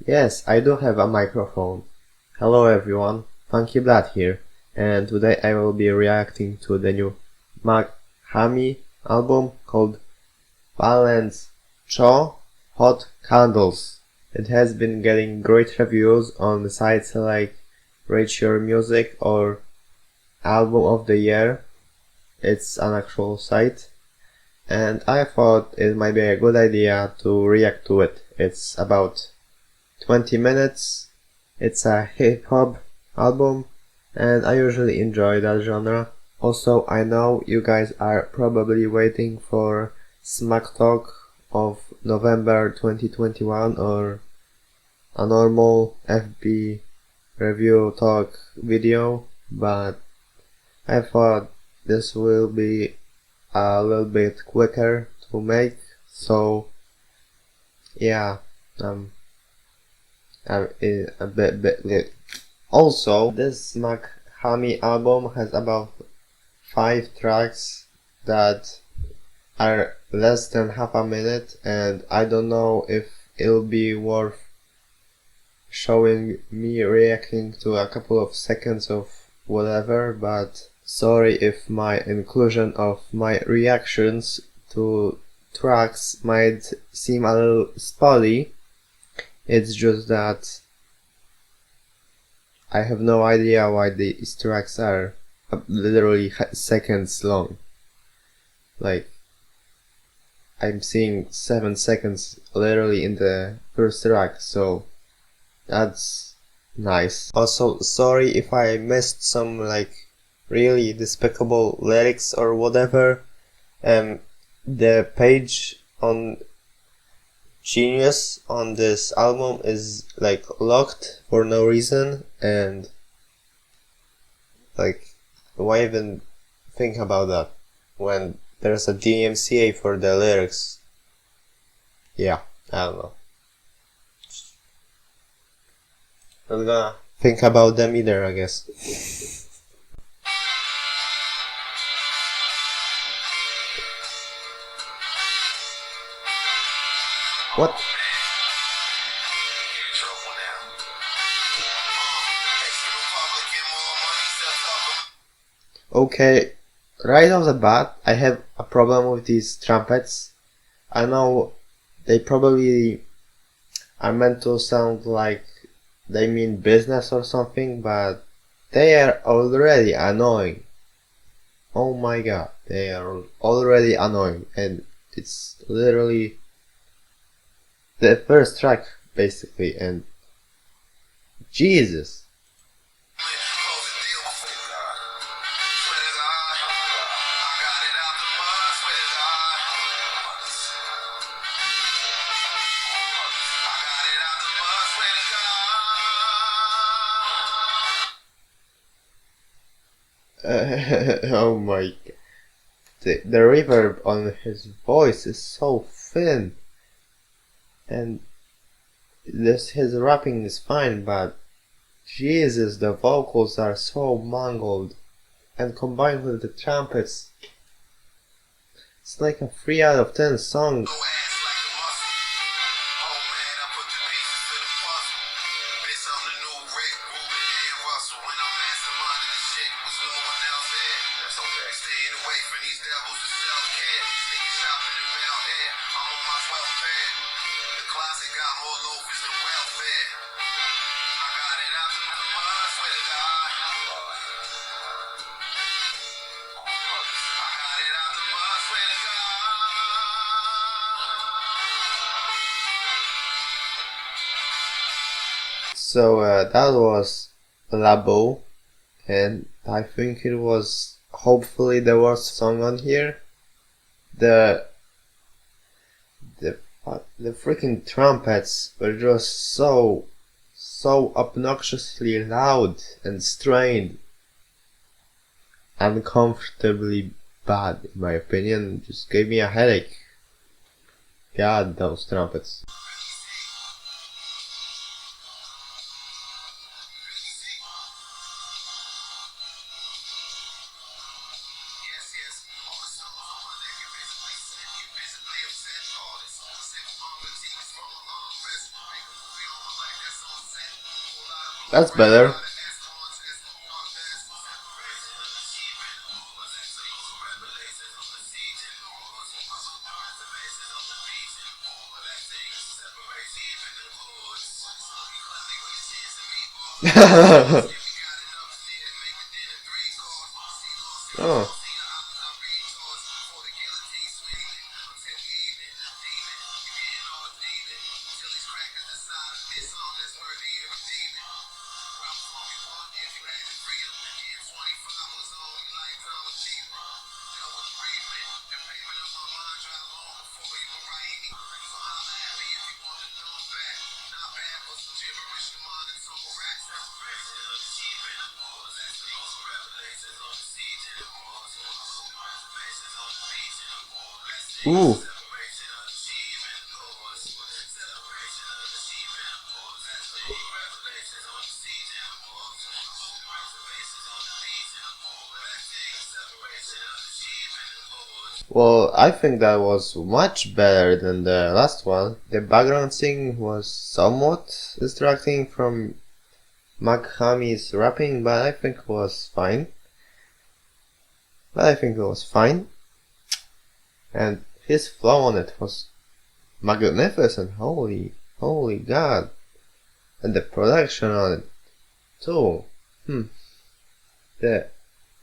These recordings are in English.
Yes, I do have a microphone. Hello everyone, Funky Blood here, and today I will be reacting to the new Mach-Hommy album called Balens Cho Hot Candles. It has been getting great reviews on sites like Rate Your Music or Album of the Year. It's an actual site, and I thought it might be a good idea to react to it. It's about 20 minutes. It's a hip-hop album, and I usually enjoy that genre. Also, I know you guys are probably waiting for Smack Talk of November 2021 or a normal FB review talk video, but I thought this will be a little bit quicker to make, so yeah, a bit. Also, this Mach-Hommy album has about 5 tracks that are less than half a minute, and I don't know if it'll be worth showing me reacting to a couple of seconds of whatever, but sorry if my inclusion of my reactions to tracks might seem a little spotty. It's just that I have no idea why these tracks are literally seconds long. Like, I'm seeing 7 seconds literally in the first track, so that's nice. Also, sorry if I missed some like really despicable lyrics or whatever. The page on Genius on this album is like locked for no reason, and like, why even think about that when there's a DMCA for the lyrics? Yeah, I don't know. Not gonna think about them either, I guess. What? Okay, right off the bat, I have a problem with these trumpets. I know they probably are meant to sound like they mean business or something, but they are already annoying. Oh my god, they are already annoying, and it's literally the first track basically, and Jesus. Oh my god. The reverb on his voice is so thin, and his rapping is fine, but Jesus, the vocals are so mangled, and combined with the trumpets, it's like a 3 out of 10 song. So that was Labou, and I think it was hopefully the worst song on here. The freaking trumpets were just so obnoxiously loud and strained, uncomfortably bad in my opinion. Just gave me a headache. God, those trumpets. That's better. Oh. Ooh. Well, I think that was much better than the last one. The background singing was somewhat distracting from Mach-Hommy's rapping, but I think it was fine. And his flow on it was magnificent. Holy god. And the production on it too. The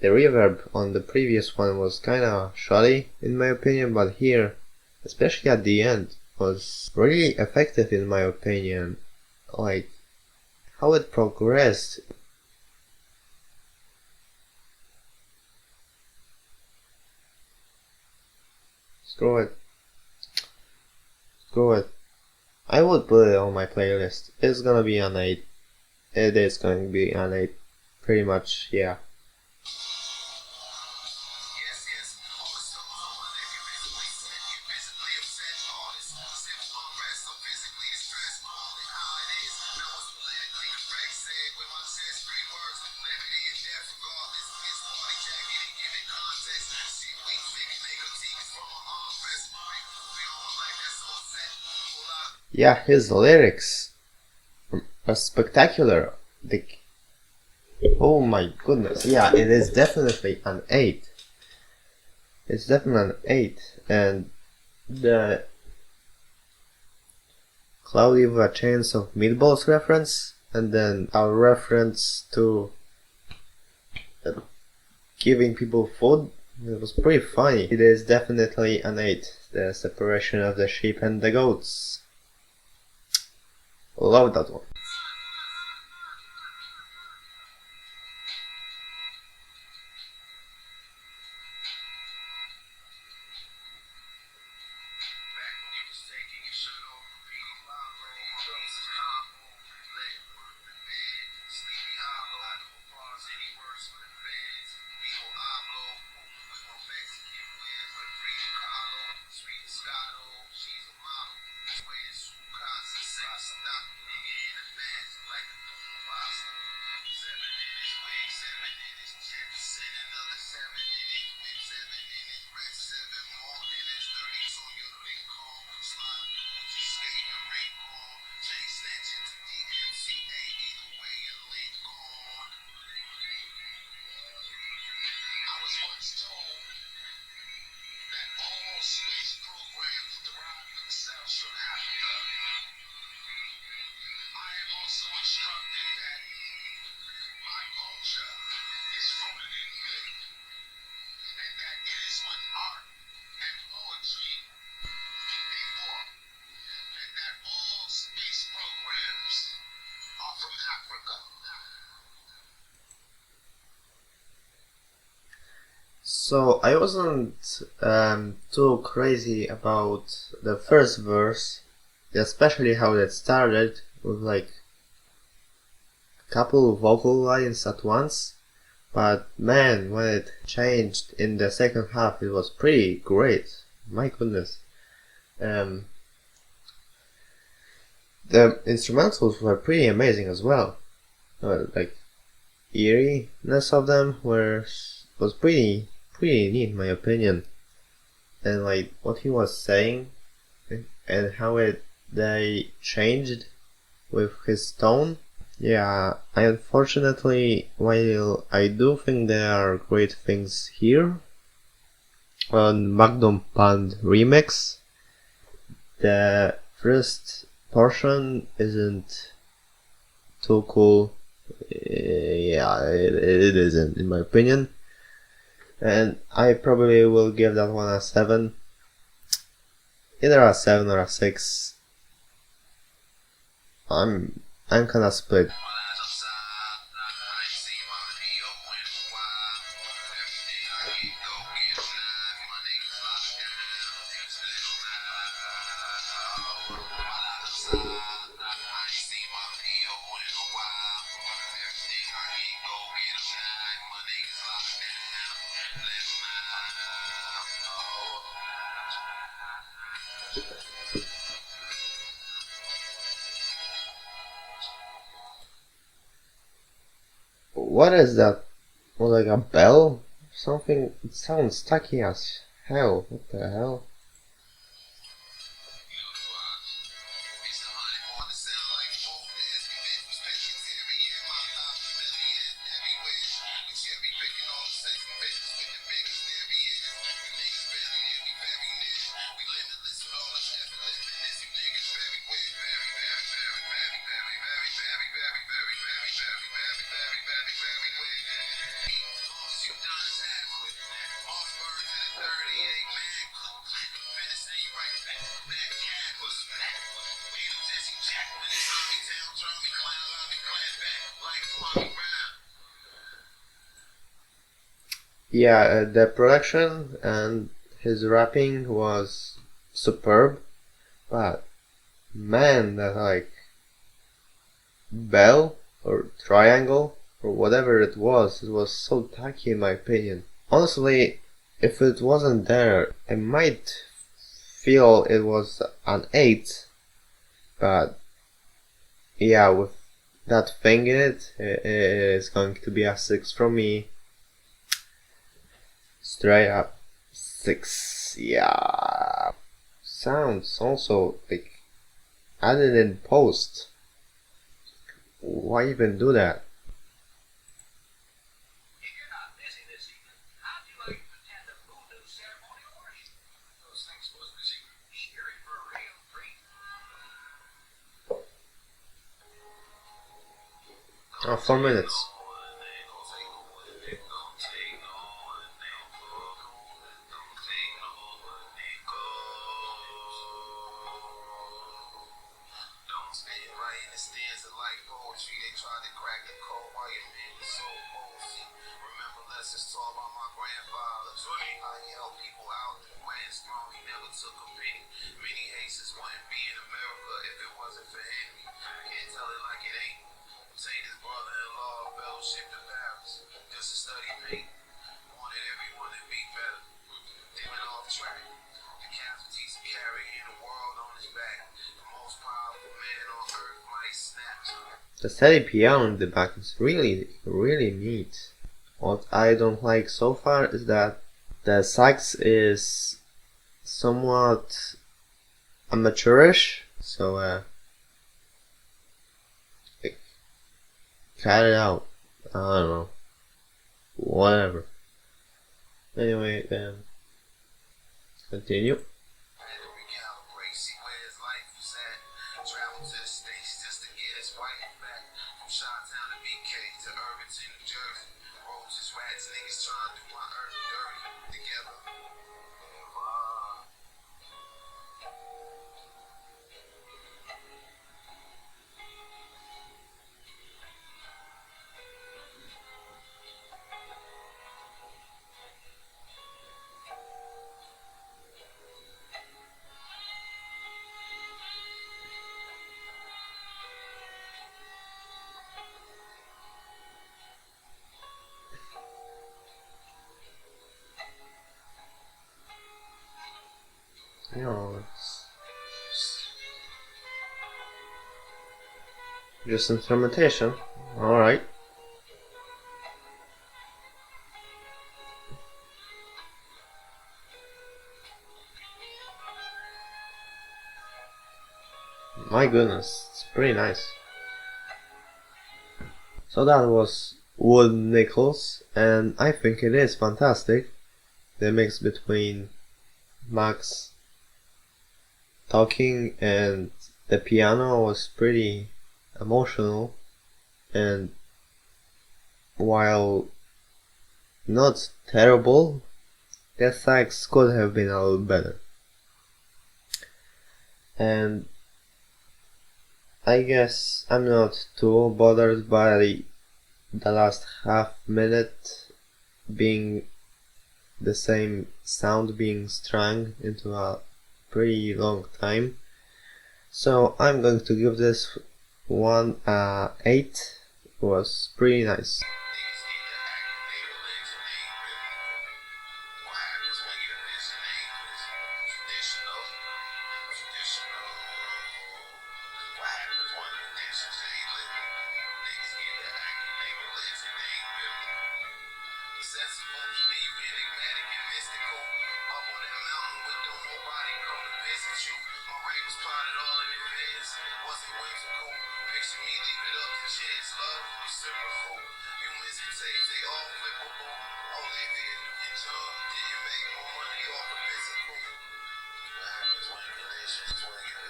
reverb on the previous one was kinda shoddy in my opinion, but here, especially at the end, was really effective in my opinion. Like, how it progressed. Screw it. I would put it on my playlist. It's gonna be an 8. It is going to be an 8. Pretty much, yeah. Yeah, his lyrics are spectacular. Oh my goodness, yeah, it is definitely an 8. It's definitely an 8, and the Cloudy with a Chance of Meatballs reference, and then our reference to giving people food, it was pretty funny. It is definitely an 8, the separation of the sheep and the goats. Love that one. So I wasn't too crazy about the first verse, especially how it started with like a couple vocal lines at once, but man, when it changed in the second half, it was pretty great. My goodness. The instrumentals were pretty amazing as well. Like eeriness of them was pretty neat in my opinion, and like what he was saying and how they changed with his tone Yeah, unfortunately, while I do think there are great things here, on Magnum Band Remix, the first portion isn't too cool. Yeah, it isn't, in my opinion. And I probably will give that one a 7. Either a 7 or a 6. I'm kinda split. What is that? Well, like a bell? Something? It sounds tacky as hell. What the hell? Yeah, the production and his rapping was superb, but man, that like bell or triangle or whatever it was so tacky in my opinion. Honestly, if it wasn't there, I might feel it was an 8, but yeah, with that thing in it, it is going to be a 6 from me. Straight up 6. Yeah. Sounds also like added in post. Why even do that? Oh, 4 minutes. The steady piano in the back is really neat. What I don't like so far is that the sax is somewhat amateurish, so like, cut it out. I don't know. Whatever. Anyway, then continue. You know, it's just instrumentation. Alright. My goodness, it's pretty nice. So that was Wood Nichols, and I think it is fantastic. The mix between Max talking and the piano was pretty emotional, and while not terrible, the sax could have been a little better. And I guess I'm not too bothered by the last half minute being the same sound being strung into a pretty long time. So I'm going to give this one 8. It was pretty nice.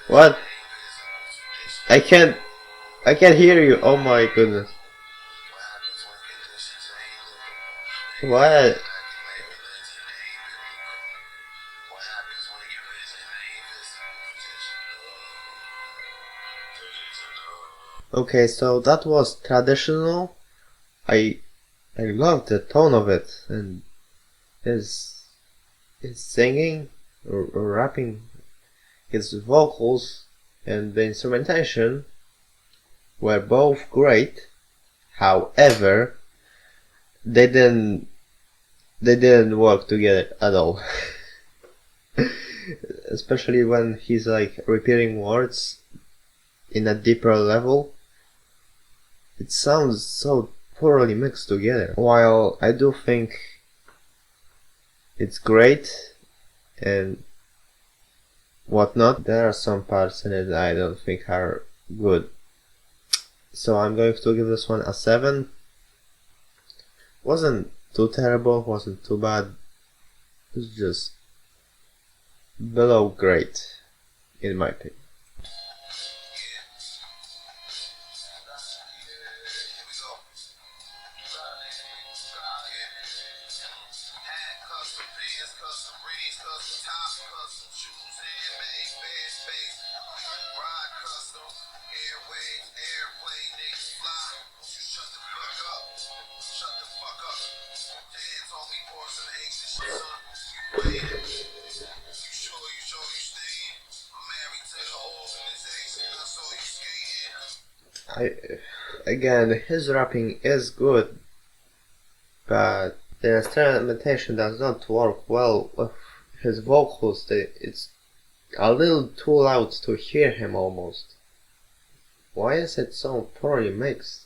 What? I can't hear you. Oh my goodness. What? Okay, so that was traditional. I love the tone of it, and his singing or rapping, his vocals and the instrumentation were both great. However, they didn't work together at all. Especially when he's like repeating words in a deeper level. It sounds so poorly mixed together. While I do think it's great and whatnot, there are some parts in it that I don't think are good. So I'm going to give this one a 7. Wasn't too terrible, wasn't too bad. It was just below great, in my opinion. Again, his rapping is good, but the instrumentation does not work well with his vocals. It's a little too loud to hear him almost. Why is it so poorly mixed?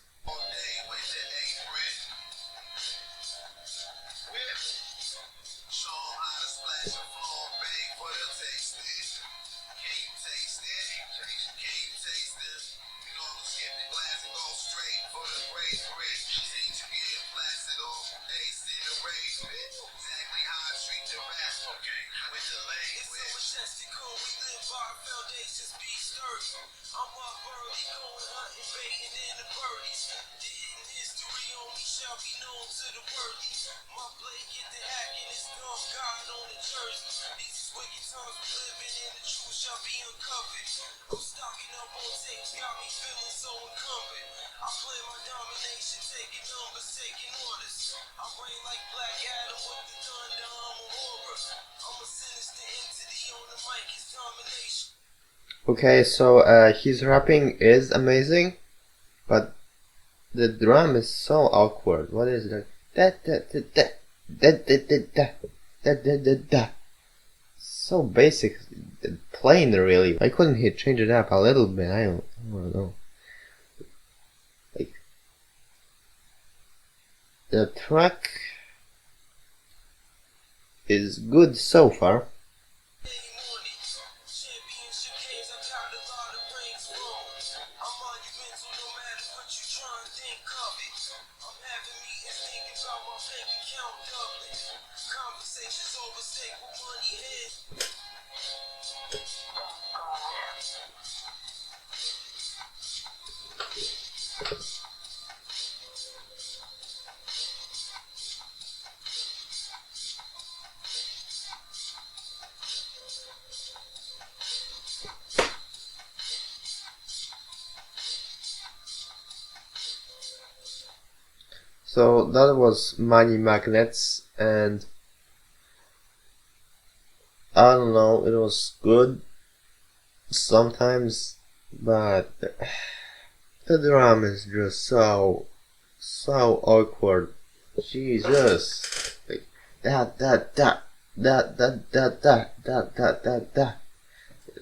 Okay, so his rapping is amazing, but the drum is so awkward. What is that? Da da da da da da da da da da da. So basic, plain really. Why couldn't he change it up a little bit? I don't know. Like, the track is good so far. So that was Money Magnets, and I don't know, it was good sometimes, but the drum is just so awkward. Jesus, like that,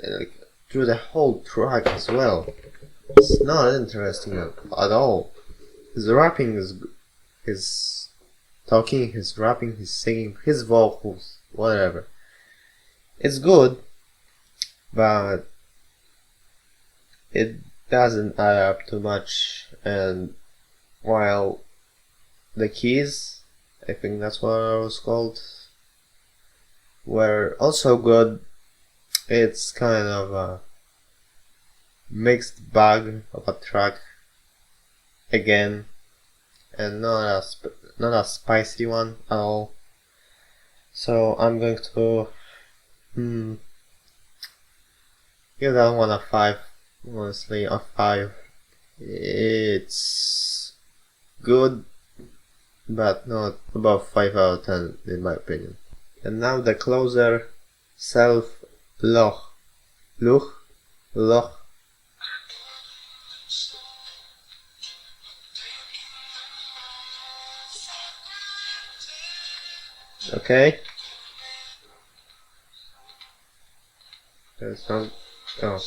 like through the whole track as well. It's not interesting at all. His rapping is, his talking, his rapping, his singing, his vocals, whatever. It's good, but it doesn't add up too much. And while the keys, I think that's what it was called, were also good, it's kind of a mixed bag of a track again, and not a spicy one at all. So I'm going to give that one a 5. Honestly, a 5. It's good, but not above 5 out of 10 in my opinion. And now the closer, Self Loch. Okay. There's some. Oh.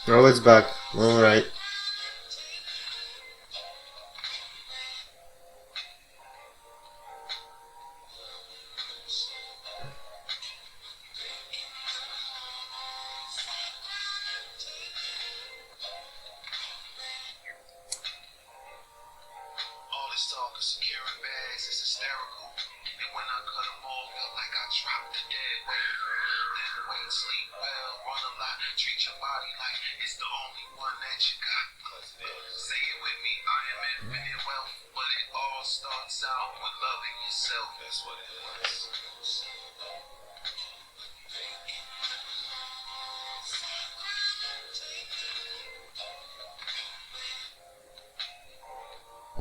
Oh, it's back. Alright.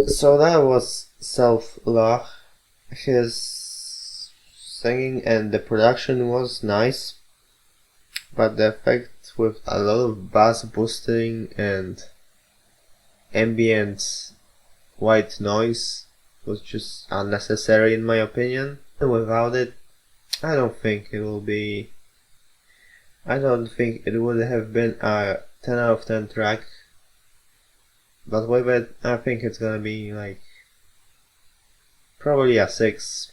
So that was Self-Love. His singing and the production was nice, but the effect with a lot of bass boosting and ambient white noise was just unnecessary in my opinion. And without it, I don't think it would have been a 10 out of 10 track. But with it, I think it's gonna be like probably a 6.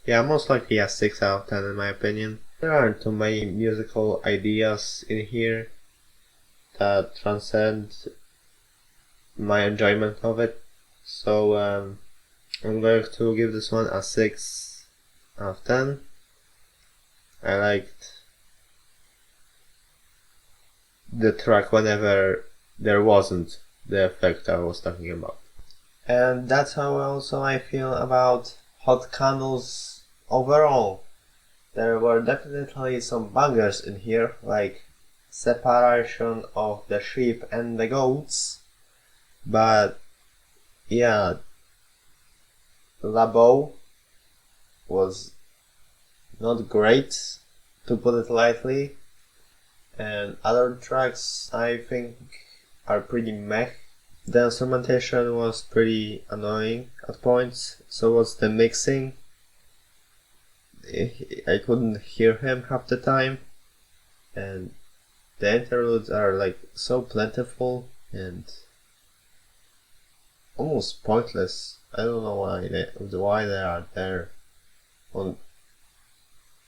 Yeah, most likely a 6 out of 10 in my opinion. There aren't too many musical ideas in here that transcend my enjoyment of it. So I'm going to give this one a 6 out of 10. I liked the track whenever there wasn't the effect I was talking about. And that's how also I feel about Hot Candles overall. There were definitely some bangers in here, like Separation of the Sheep and the Goats, but yeah, Labou was not great, to put it lightly, and other tracks I think are pretty meh. The instrumentation was pretty annoying at points, so was the mixing. I couldn't hear him half the time, and the interludes are like so plentiful and almost pointless. I don't know why they are there on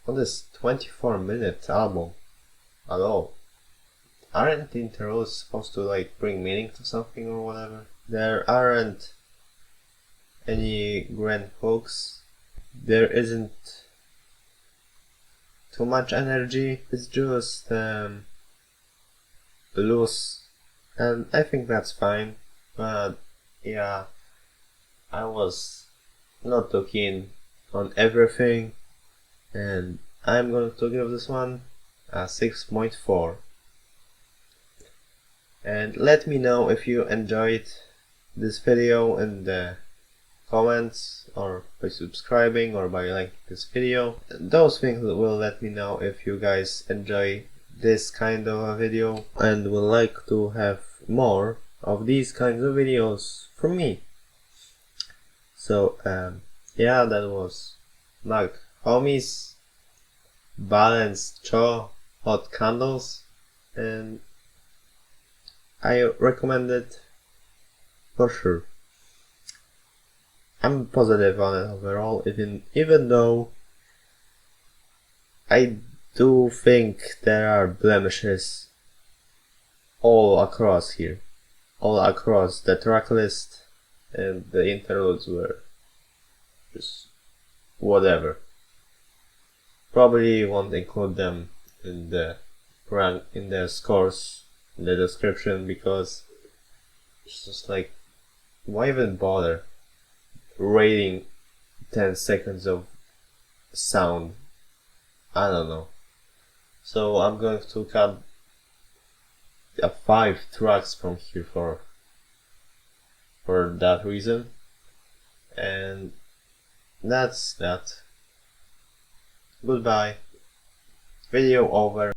this 24-minute album at all. Aren't the interludes supposed to like bring meaning to something or whatever? There aren't any grand hooks. There isn't too much energy. It's just loose, and I think that's fine. But yeah, I was not too keen on everything, and I'm going to give this one a 6.4. And let me know if you enjoyed this video in the comments, or by subscribing, or by liking this video. Those things will let me know if you guys enjoy this kind of a video and would like to have more of these kinds of videos from me. So yeah, that was Mach-Hommy's Balens Cho Hot Candles, and I recommend it for sure. I'm positive on it overall, even though I do think there are blemishes all across here, all across the track list, and the interludes were just whatever. Probably won't include them in the scores in the description, because it's just like, why even bother rating 10 seconds of sound? I don't know. So I'm going to cut 5 tracks from here for that reason, and that's that. Goodbye. Video over.